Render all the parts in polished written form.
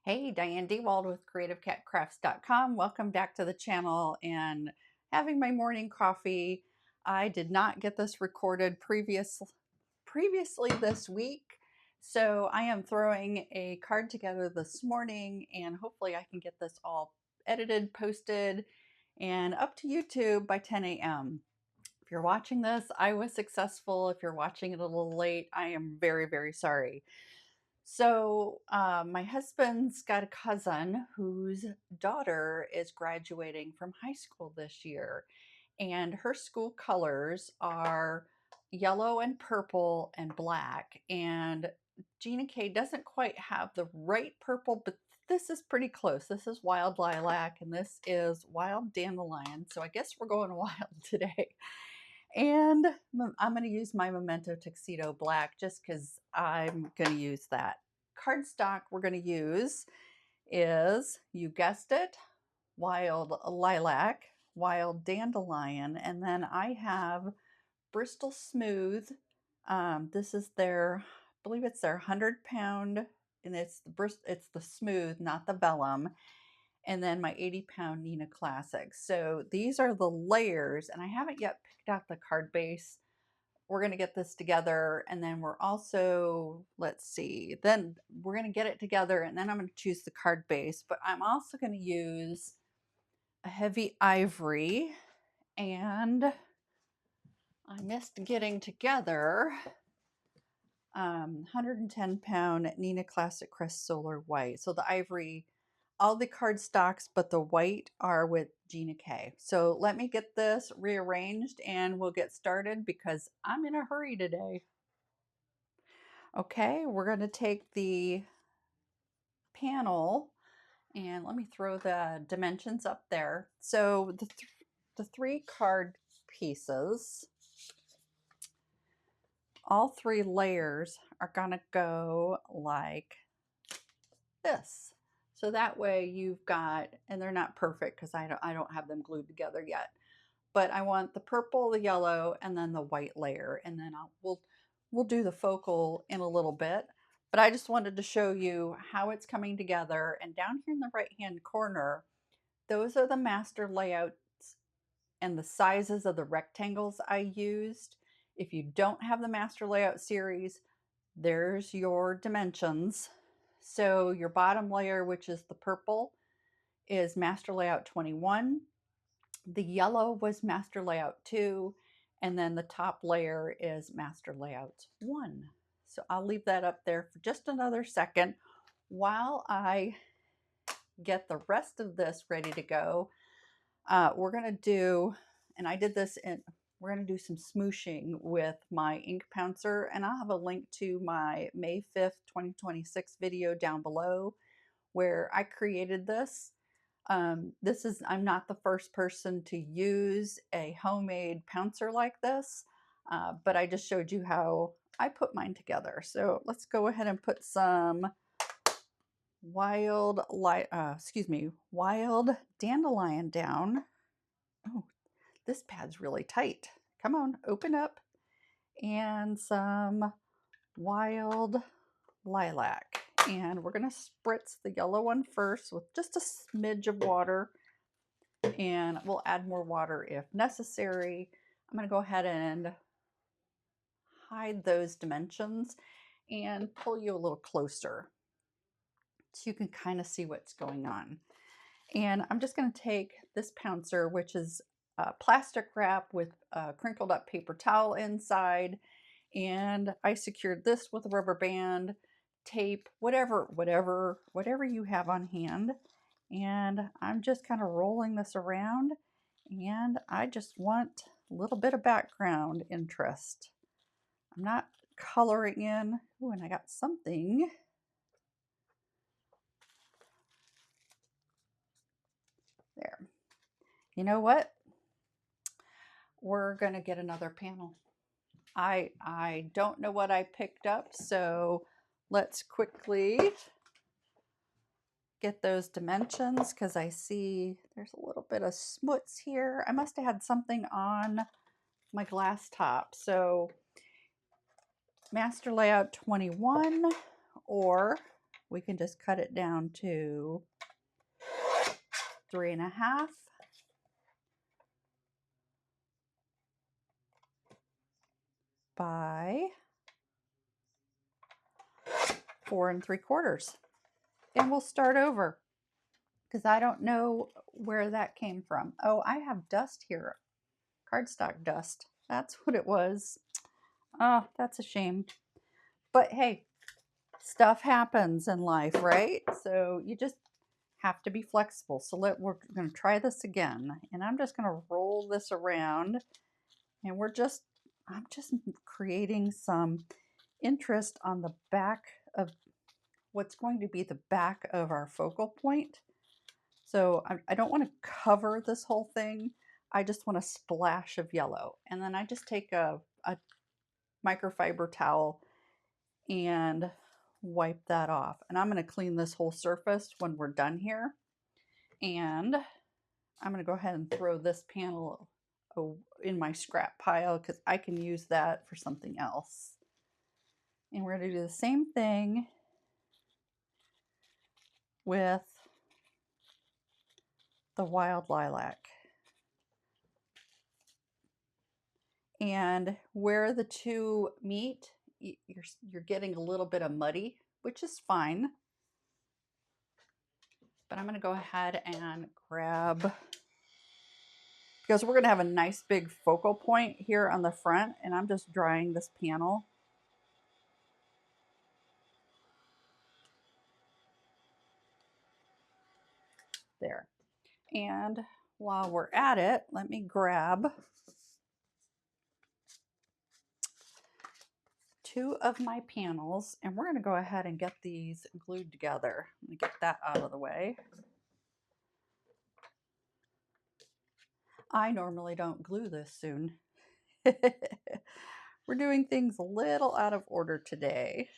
Hey, Diane DeWald with CreativeCatCrafts.com. Welcome back to the channel and having my morning coffee. I did not get this recorded previously this week, so I am throwing a card together this morning and hopefully I can get this all edited, posted, and up to YouTube by 10 a.m. If you're watching this, I was successful. If you're watching it a little late, I am very, very sorry. So my husband's got a cousin whose daughter is graduating from high school this year, and her school colors are yellow and purple and black. And Gina K doesn't quite have the right purple, but this is pretty close. This is wild lilac and this is wild dandelion. So I guess we're going wild today. And I'm going to use my Memento Tuxedo black just because I'm going to use that. Cardstock we're going to use is, you guessed it, wild lilac, wild dandelion, and then I have Bristol Smooth. This is their, I believe it's their 100-pound, and it's the smooth, not the vellum. And then my 80-pound Neenah Classic. So these are the layers, and I haven't yet picked out the card base. We're going to get this together, and then we're also, let's see, then we're going to get it together, and then I'm going to choose the card base. But I'm also going to use a heavy ivory, and I missed getting together 110-pound Neenah Classic Crest Solar White. So the ivory, all the cardstocks but the white are with Gina K. So let me get this rearranged and we'll get started because I'm in a hurry today. Okay, we're going to take the panel and let me throw the dimensions up there. So the three card pieces, all three layers are going to go like this. So that way you've got, and they're not perfect because I don't have them glued together yet, but I want the purple, the yellow, and then the white layer, and then we'll do the focal in a little bit. But I just wanted to show you how it's coming together. And down here in the right hand corner, those are the master layouts and the sizes of the rectangles I used. If you don't have the master layout series, there's your dimensions. So your bottom layer, which is the purple, is master layout 21. The yellow was master layout 2, and then the top layer is master layout 1. So I'll leave that up there for just another second while I get the rest of this ready to go. We're going to do, and I did this in, we're going to do some smooshing with my ink pouncer, and I'll have a link to my May 5th, 2026 video down below where I created this. I'm not the first person to use a homemade pouncer like this, but I just showed you how I put mine together. So let's go ahead and put some wild dandelion down. Oh, this pad's really tight. Come on, open up. And some wild lilac. And we're going to spritz the yellow one first with just a smidge of water. And we'll add more water if necessary. I'm going to go ahead and hide those dimensions and pull you a little closer so you can kind of see what's going on. And I'm just going to take this pouncer, which is plastic wrap with a crinkled up paper towel inside, and I secured this with a rubber band, tape, whatever you have on hand. And I'm just kind of rolling this around, and I just want a little bit of background interest. I'm not coloring in. Ooh, and I got something. There. You know what? We're going to get another panel. I don't know what I picked up, so let's quickly get those dimensions because I see there's a little bit of smuts here. I must have had something on my glass top. So master layout 21 or we can just cut it down to 3.5 by 4 3/4. And we'll start over because I don't know where that came from. Oh, I have dust here. Cardstock dust. That's what it was. Oh, that's a shame. But hey, stuff happens in life, right? So you just have to be flexible. So we're going to try this again. And I'm just going to roll this around. And I'm just creating some interest on the back of what's going to be the back of our focal point. So I don't want to cover this whole thing. I just want a splash of yellow. And then I just take a microfiber towel and wipe that off. And I'm going to clean this whole surface when we're done here. And I'm going to go ahead and throw this panel in my scrap pile because I can use that for something else. And we're going to do the same thing with the wild lilac. And where the two meet, you're getting a little bit of muddy, which is fine. But I'm going to go ahead and grab, because we're going to have a nice big focal point here on the front, and I'm just drying this panel. There. And while we're at it, let me grab 2 of my panels, and we're going to go ahead and get these glued together. Let me get that out of the way. I normally don't glue this soon. We're doing things a little out of order today.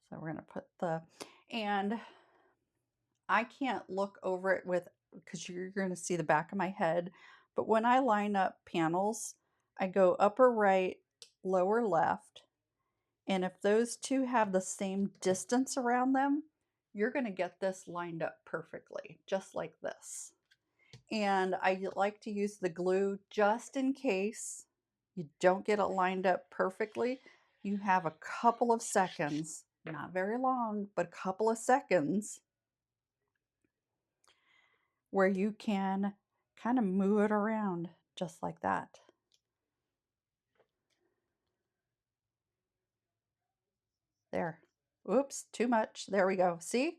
So we're going to put and I can't look over it because you're going to see the back of my head. But when I line up panels, I go upper right, lower left. And if those two have the same distance around them, you're going to get this lined up perfectly, just like this. And I like to use the glue just in case you don't get it lined up perfectly. You have a couple of seconds, not very long, but a couple of seconds where you can kind of move it around just like that. There. Oops, too much. There we go. See?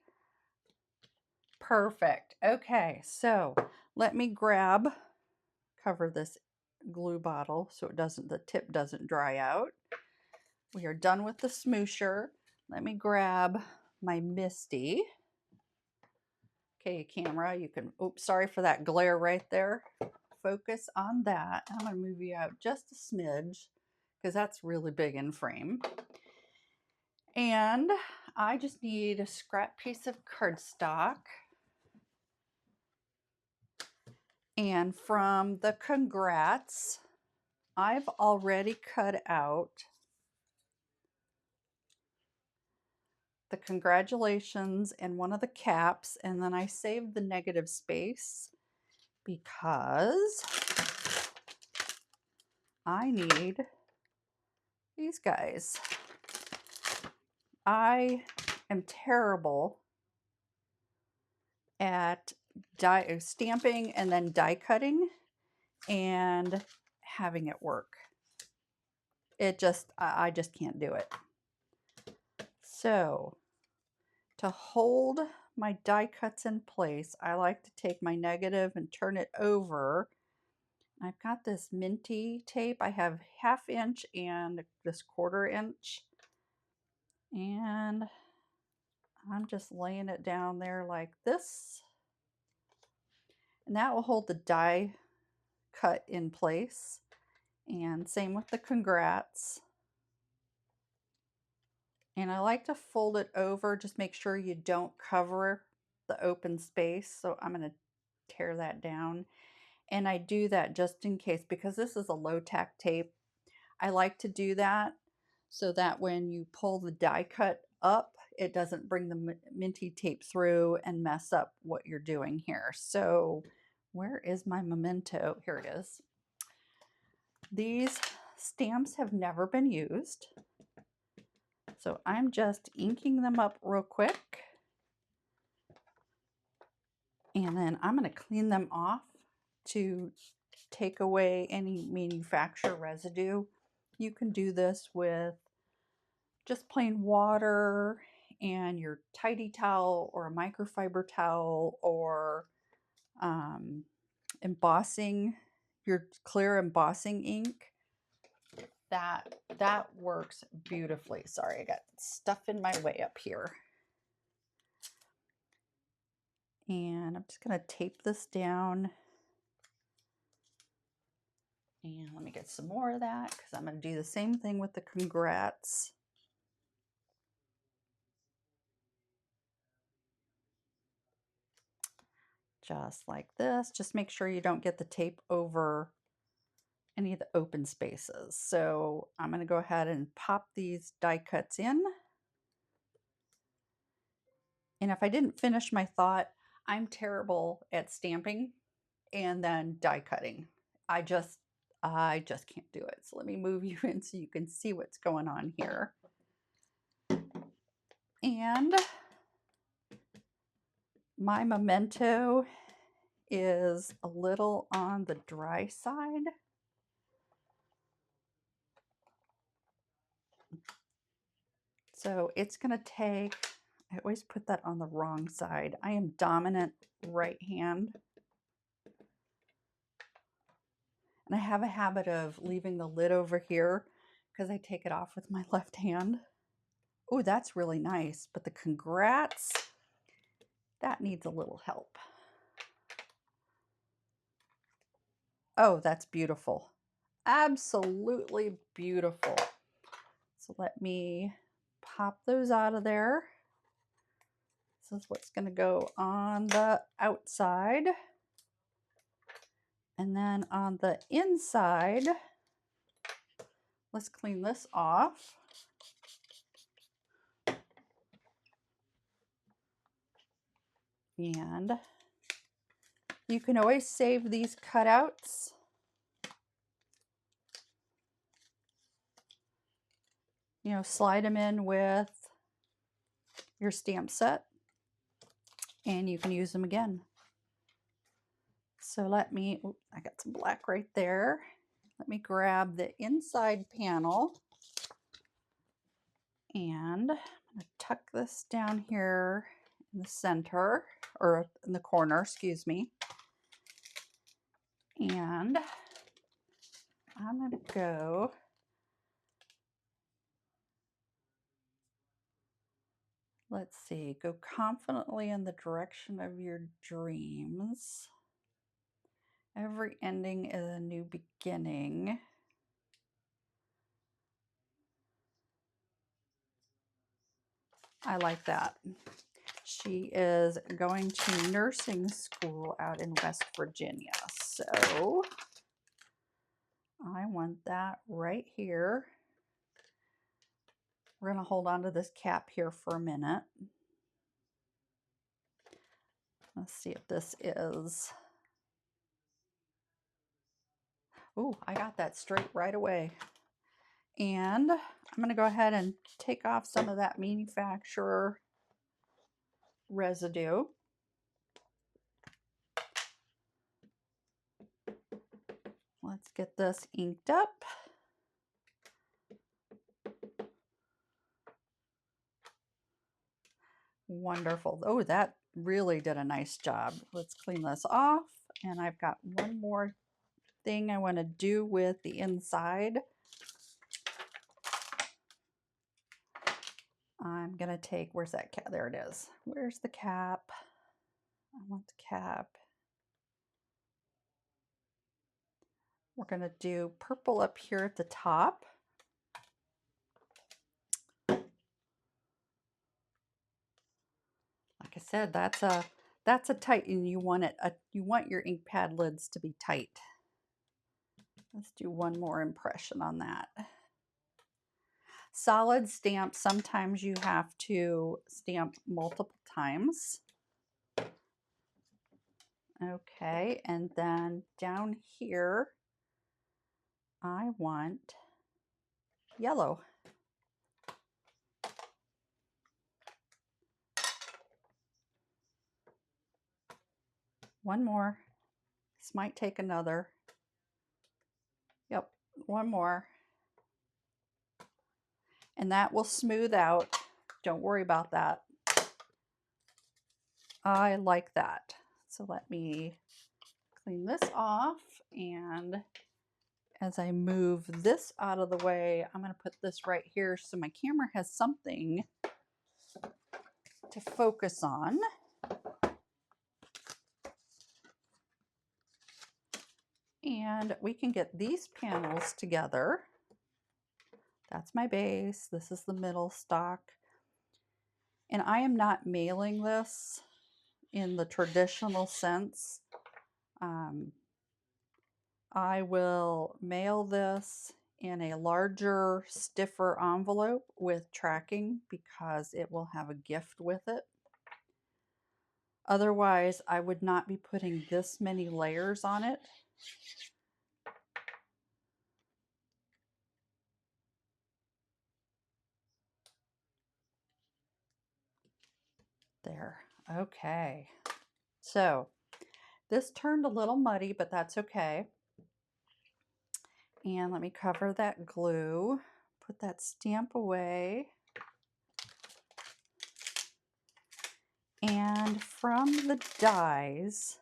Perfect. Okay, so let me cover this glue bottle so the tip doesn't dry out. We are done with the smoosher. Let me grab my Misti. Okay, camera, you can, oops, sorry for that glare right there. Focus on that. I'm going to move you out just a smidge because that's really big in frame. And I just need a scrap piece of cardstock. And from the Congrats, I've already cut out the congratulations and one of the caps, and then I saved the negative space because I need these guys. I am terrible at stamping and then die cutting and having it work. I just can't do it. So to hold my die cuts in place, I like to take my negative and turn it over. I've got this minty tape. I have 1/2 inch and this 1/4 inch. And I'm just laying it down there like this. And that will hold the die cut in place. And same with the Congrats. And I like to fold it over, just make sure you don't cover the open space. So I'm going to tear that down. And I do that just in case, because this is a low tack tape. I like to do that so that when you pull the die cut up, it doesn't bring the minty tape through and mess up what you're doing here. So where is my Memento? Here it is. These stamps have never been used, so I'm just inking them up real quick. And then I'm going to clean them off to take away any manufacturer residue. You can do this with just plain water and your tidy towel or a microfiber towel, or embossing, your clear embossing ink. That works beautifully. Sorry, I got stuff in my way up here. And I'm just going to tape this down. And let me get some more of that, because I'm going to do the same thing with the Congrats. Just like this. Just make sure you don't get the tape over any of the open spaces. So I'm going to go ahead and pop these die cuts in. And if I didn't finish my thought, I'm terrible at stamping and then die cutting. I just can't do it. So let me move you in so you can see what's going on here. And my Memento is a little on the dry side. So it's going to take, I always put that on the wrong side. I am dominant right hand. And I have a habit of leaving the lid over here because I take it off with my left hand. Oh, that's really nice. But the Congrats, that needs a little help. Oh, that's beautiful. Absolutely beautiful. So let me pop those out of there. This is what's going to go on the outside. And then on the inside, let's clean this off. And you can always save these cutouts. You know, slide them in with your stamp set and you can use them again. So let me, oops, I got some black right there. Let me grab the inside panel and I'm going to tuck this down here in the center, or in the corner, excuse me. And I'm going to go let's see, go confidently in the direction of your dreams. Every ending is a new beginning. I like that. She is going to nursing school out in West Virginia. So I want that right here. We're going to hold on to this cap here for a minute. Let's see if this is. Oh, I got that straight right away. And I'm going to go ahead and take off some of that manufacturer residue. Let's get this inked up. Wonderful. Oh, that really did a nice job. Let's clean this off. And I've got one more thing I want to do with the inside. I'm going to take, where's that cap? There it is. Where's the cap? I want the cap. We're going to do purple up here at the top. Like I said, that's a tight, and you want it, you want your ink pad lids to be tight. Let's do one more impression on that. Solid stamp, sometimes you have to stamp multiple times. Okay, and then down here, I want yellow. One more. This might take another. Yep, one more. And that will smooth out. Don't worry about that. I like that. So let me clean this off, and as I move this out of the way, I'm going to put this right here so my camera has something to focus on. And we can get these panels together. That's my base. This is the middle stock. And I am not mailing this in the traditional sense. I will mail this in a larger, stiffer envelope with tracking because it will have a gift with it. Otherwise, I would not be putting this many layers on it. There. Okay. So this turned a little muddy, but that's okay. And let me cover that glue, put that stamp away. And from the dies,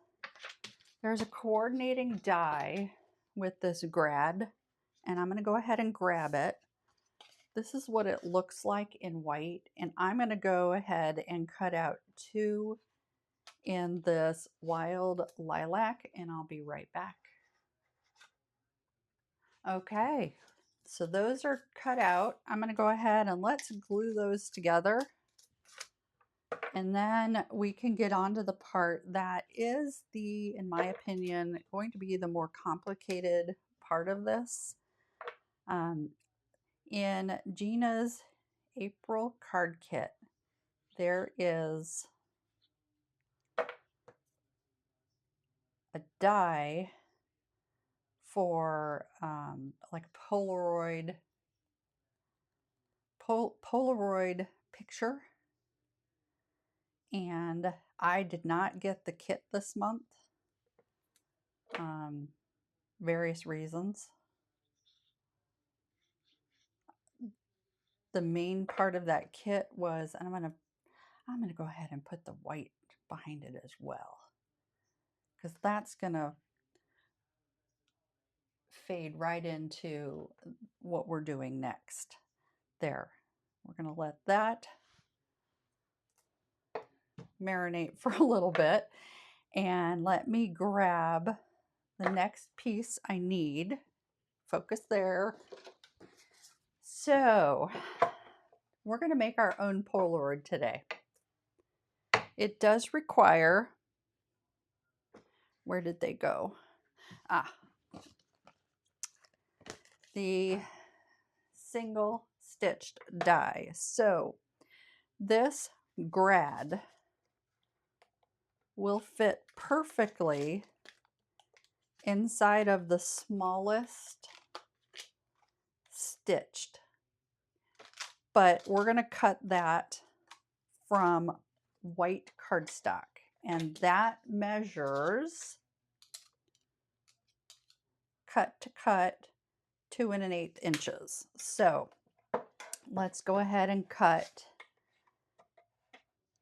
there's a coordinating die with this Grad, and I'm going to go ahead and grab it. This is what it looks like in white, and I'm going to go ahead and cut out 2 in this wild lilac, and I'll be right back. Okay, so those are cut out. I'm going to go ahead and let's glue those together, and then we can get on to the part that is the, in my opinion, going to be the more complicated part of this. In Gina's April card kit, there is a die for like a Polaroid picture, and I did not get the kit this month. Various reasons. The main part of that kit was, and I'm gonna go ahead and put the white behind it as well, because that's gonna fade right into what we're doing next. There, we're gonna let that marinate for a little bit, and let me grab the next piece I need. Focus there. So we're going to make our own Polaroid today. It does require, where did they go? The single stitched die. So this Grad will fit perfectly inside of the smallest stitched, but we're going to cut that from white cardstock, and that measures cut to cut 2 1/8 inches. So let's go ahead and cut.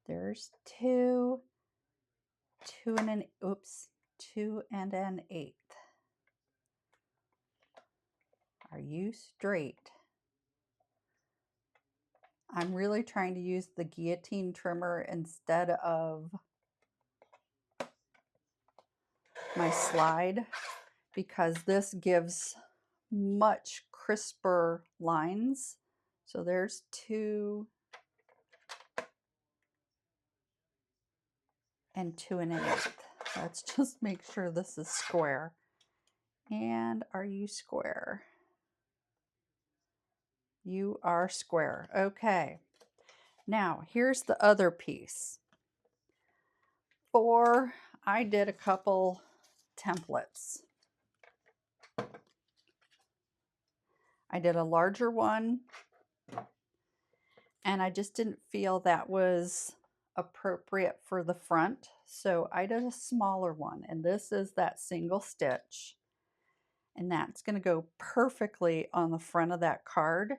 There's 2 2 1/8. Are you straight? I'm really trying to use the Guillotine trimmer instead of my slide, because this gives much crisper lines. So there's 2 2 1/8. Let's just make sure this is square. And are you square? You are square. Okay. Now, here's the other piece. I did a couple templates. I did a larger one, and I just didn't feel that was appropriate for the front. So I did a smaller one, and this is that single stitch. And that's going to go perfectly on the front of that card.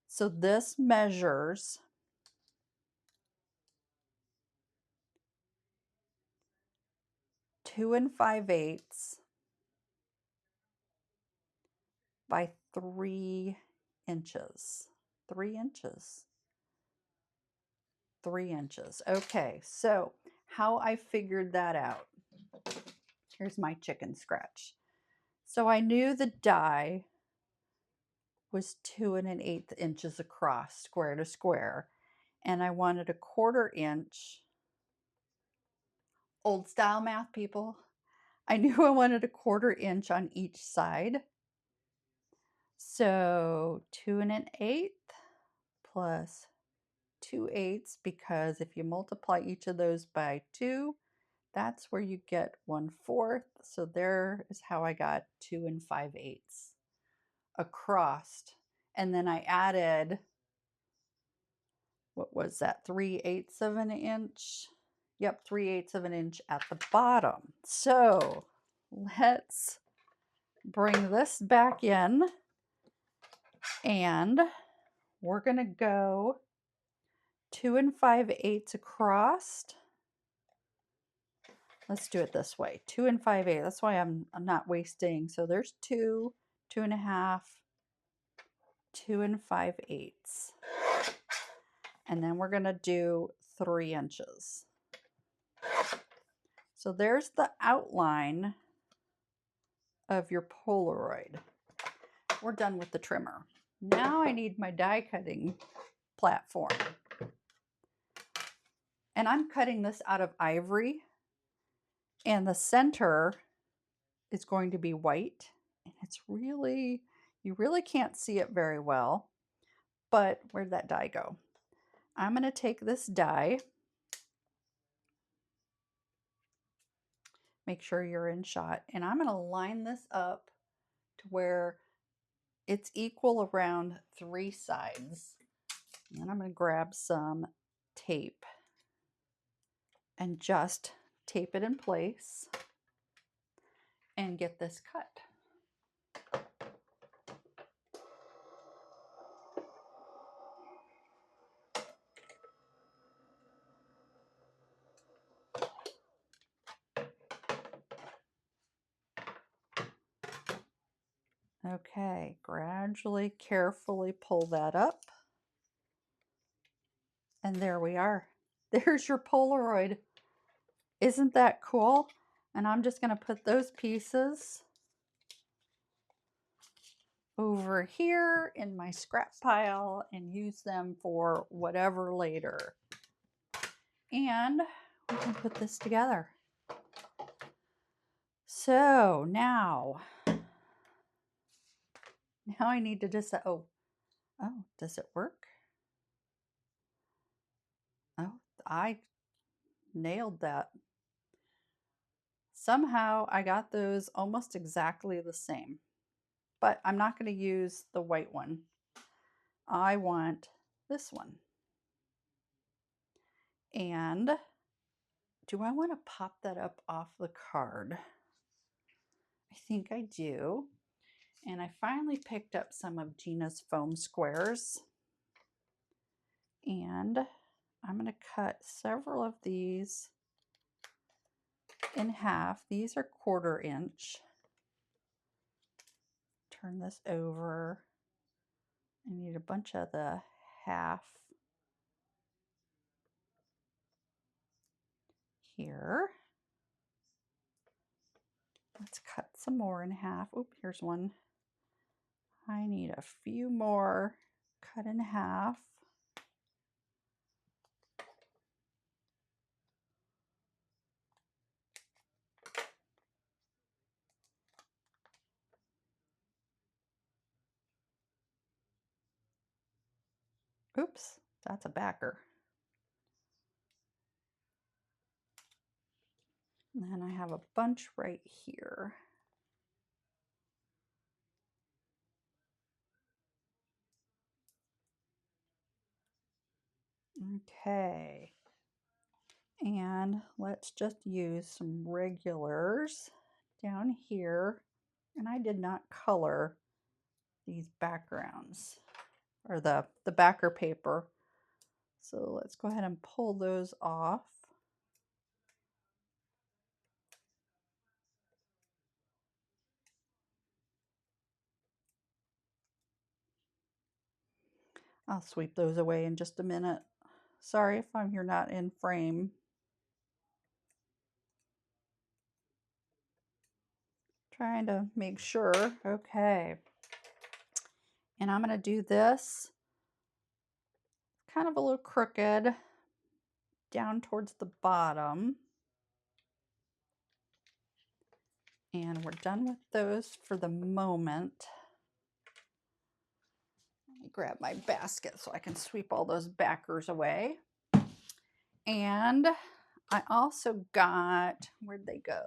So this measures 2 5/8 by 3 inches. 3 inches. 3 inches. Okay, so how I figured that out. Here's my chicken scratch. So I knew the die was 2 1/8 inches across, square to square, and I wanted a 1/4 inch. Old style math, people. I knew I wanted a 1/4 inch on each side. So 2 1/8 plus 2/8, because if you multiply each of those by 2, that's where you get 1/4. So there is how I got 2 5/8 across. And then I added, what was that, 3/8 of an inch? Yep, 3/8 of an inch at the bottom. So let's bring this back in, and we're going to go 2 5/8 across. Let's do it this way, 2 5/8. That's why I'm not wasting. So there's 2, 2 1/2, 2 5/8. And then we're going to do 3 inches. So there's the outline of your Polaroid. We're done with the trimmer. Now I need my die cutting platform. And I'm cutting this out of Ivory. And the center is going to be white. And it's really, you really can't see it very well. But where'd that die go? I'm going to take this die. Make sure you're in shot. And I'm going to line this up to where it's equal around 3 sides. And then I'm going to grab some tape and just tape it in place and get this cut. Okay, gradually, carefully pull that up. And there we are. There's your Polaroid. Isn't that cool? And I'm just going to put those pieces over here in my scrap pile and use them for whatever later. And we can put this together. So now I need to just, oh, does it work? Oh, I nailed that. Somehow I got those almost exactly the same, but I'm not going to use the white one. I want this one. And do I want to pop that up off the card? I think I do. And I finally picked up some of Gina's foam squares. And I'm going to cut several of these in half. These are 1/4 inch. Turn this over. I need a bunch of the half here. Let's cut some more in half. Oop, here's one. I need a few more cut in half. Oops, that's a backer. And then I have a bunch right here. Okay. And let's just use some regulars down here. And I did not color these backgrounds or the backer paper. So let's go ahead and pull those off. I'll sweep those away in just a minute. Sorry if you're not in frame. Trying to make sure. Okay. And I'm going to do this kind of a little crooked down towards the bottom. And we're done with those for the moment. Let me grab my basket so I can sweep all those backers away. And I also got, where'd they go?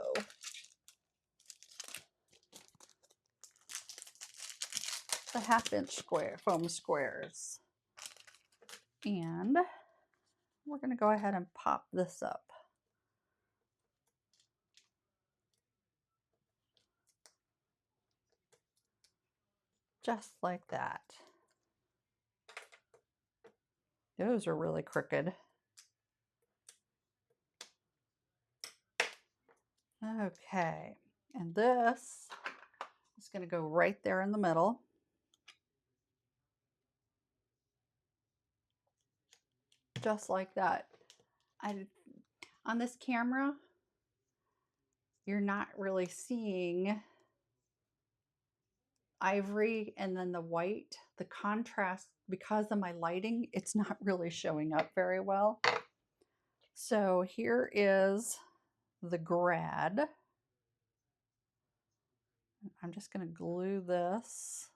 The 1/2 inch square foam squares. And we're going to go ahead and pop this up. Just like that. Those are really crooked. Okay, and this is going to go right there in the middle. Just like that. On this camera, you're not really seeing ivory and then the white. The contrast, because of my lighting, it's not really showing up very well. So here is the Grad. I'm just going to glue this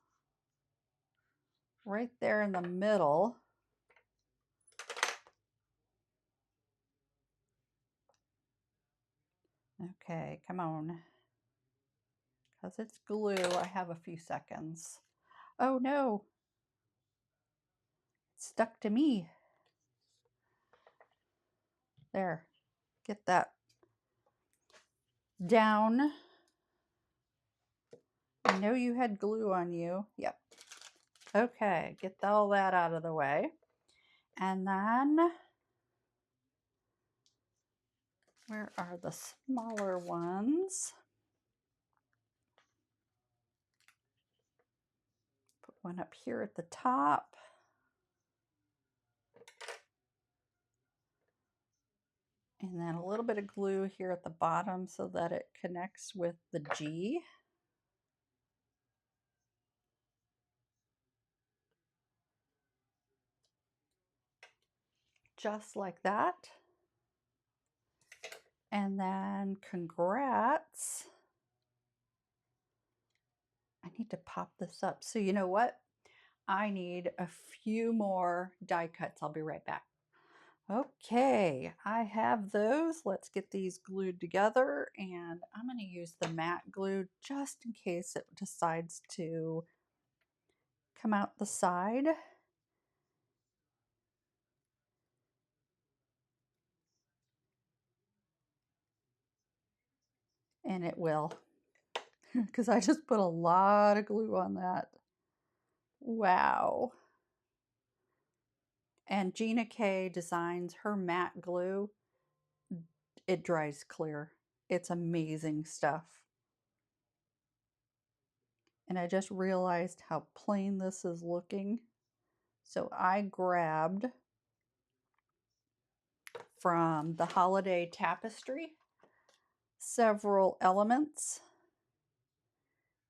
right there in the middle. Okay, come on. Because it's glue, I have a few seconds. Oh no, it's stuck to me. There, get that down. I know you had glue on you. Yep. Okay, get all that out of the way. And then, where are the smaller ones? Put one up here at the top. And then a little bit of glue here at the bottom so that it connects with the G. Just like that. And then congrats. I need to pop this up. So you know what? I need a few more die cuts. I'll be right back. Okay, I have those. Let's get these glued together, and I'm going to use the matte glue just in case it decides to come out the side. And it will, because I just put a lot of glue on that. Wow. And Gina K designs her matte glue. It dries clear. It's amazing stuff. And I just realized how plain this is looking. So I grabbed from the holiday tapestry several elements,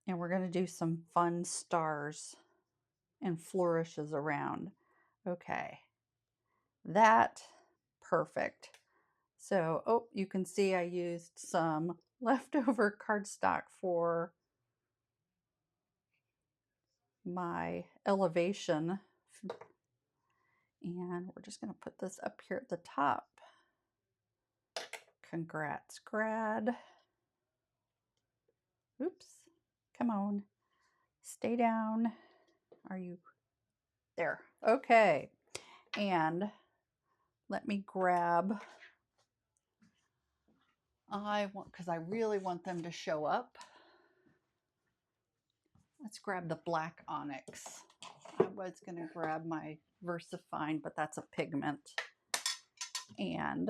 and we're going to do some fun stars and flourishes around. Okay, that perfect. So, oh, you can see I used some leftover cardstock for my elevation. And we're just going to put this up here at the top. Congrats, Grad. Oops. Come on. Stay down. Are you there? Okay. And let me grab, because I really want them to show up. Let's grab the black onyx. I was going to grab my VersaFine, but that's a pigment. And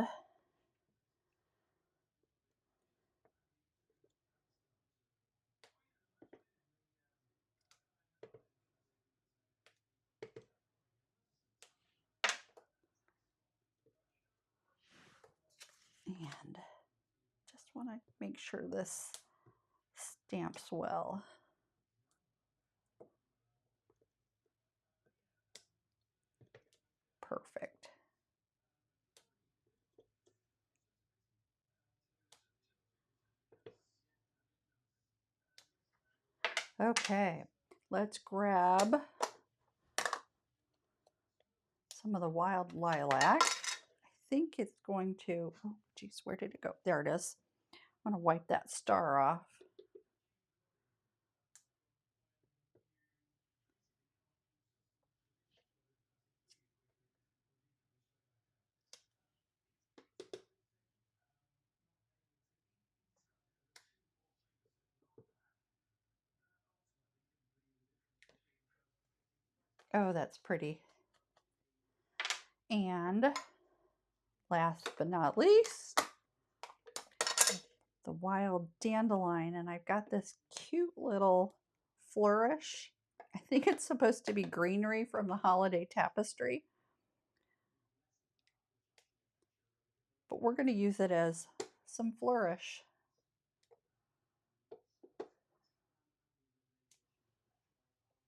just want to make sure this stamps well. Perfect. Okay, let's grab some of the wild lilac. I think it's going to, oh geez, where did it go? There it is. I'm going to wipe that star off. Oh, that's pretty. And last but not least, the wild dandelion. And I've got this cute little flourish. I think it's supposed to be greenery from the holiday tapestry. But we're going to use it as some flourish.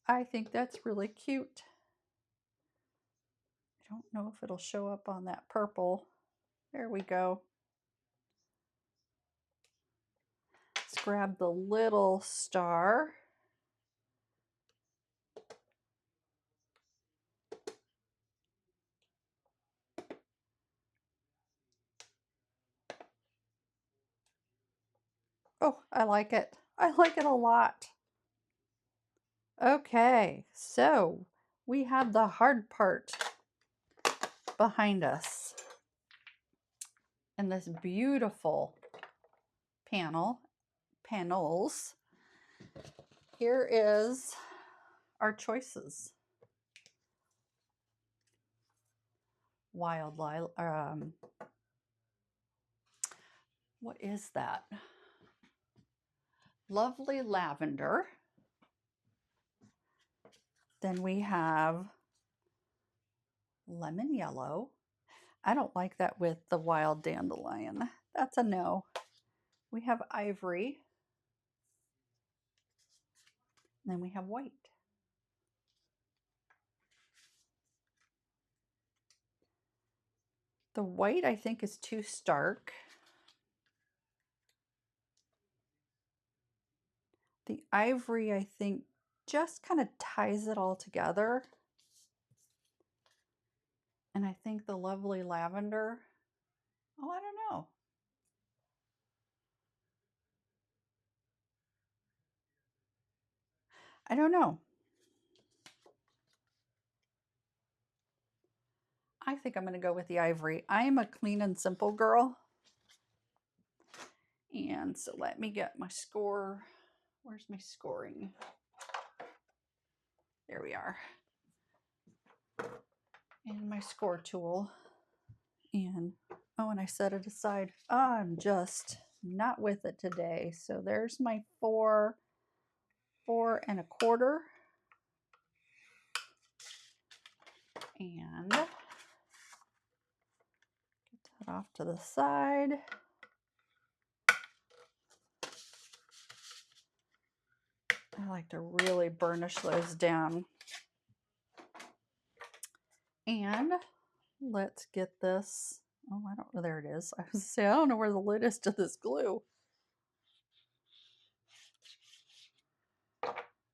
I think that's really cute. I don't know if it'll show up on that purple. There we go. Let's grab the little star. Oh, I like it. I like it a lot. Okay, so we have the hard part behind us. And this beautiful panels. Here is our choices. Wild lilac, what is that? Lovely lavender. Then we have lemon yellow. I don't like that with the wild dandelion. That's a no. We have ivory. And then we have white. The white I think is too stark. The ivory I think just kind of ties it all together. And I think the lovely lavender, oh, I don't know. I don't know. I think I'm going to go with the ivory. I am a clean and simple girl. And so let me get my score. Where's my scoring? There we are. And my score tool. And oh, and I set it aside. I'm just not with it today. So there's my 4 4.25. And get that off to the side. I like to really burnish those down. And let's get this. Oh, I don't know. There it is. I was going to say, I don't know where the lid is to this glue.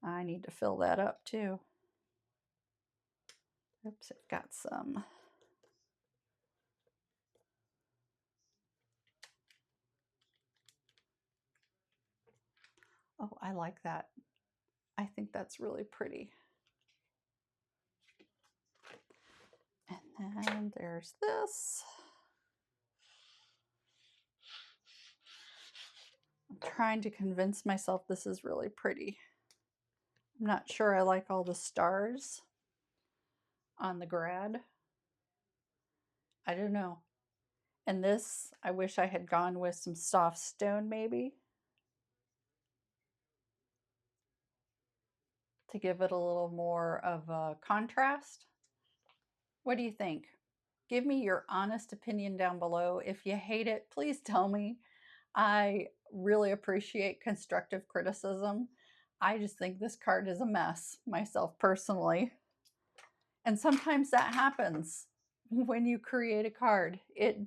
I need to fill that up too. Oops, I've got some. Oh, I like that. I think that's really pretty. And then there's this. I'm trying to convince myself this is really pretty. I'm not sure I like all the stars on the Grad. I don't know. And this, I wish I had gone with some soft stone maybe to give it a little more of a contrast. What do you think? Give me your honest opinion down below. If you hate it, please tell me. I really appreciate constructive criticism. I just think this card is a mess, myself personally. And sometimes that happens when you create a card. It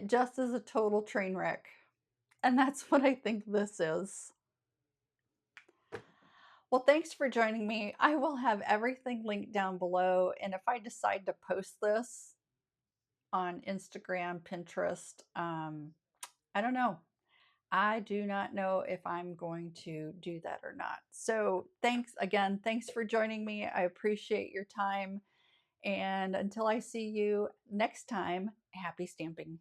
just is a total train wreck. And that's what I think this is. Well, thanks for joining me. I will have everything linked down below. And if I decide to post this on Instagram, Pinterest, I don't know. I do not know if I'm going to do that or not. So thanks again. Thanks for joining me. I appreciate your time. And until I see you next time, happy stamping.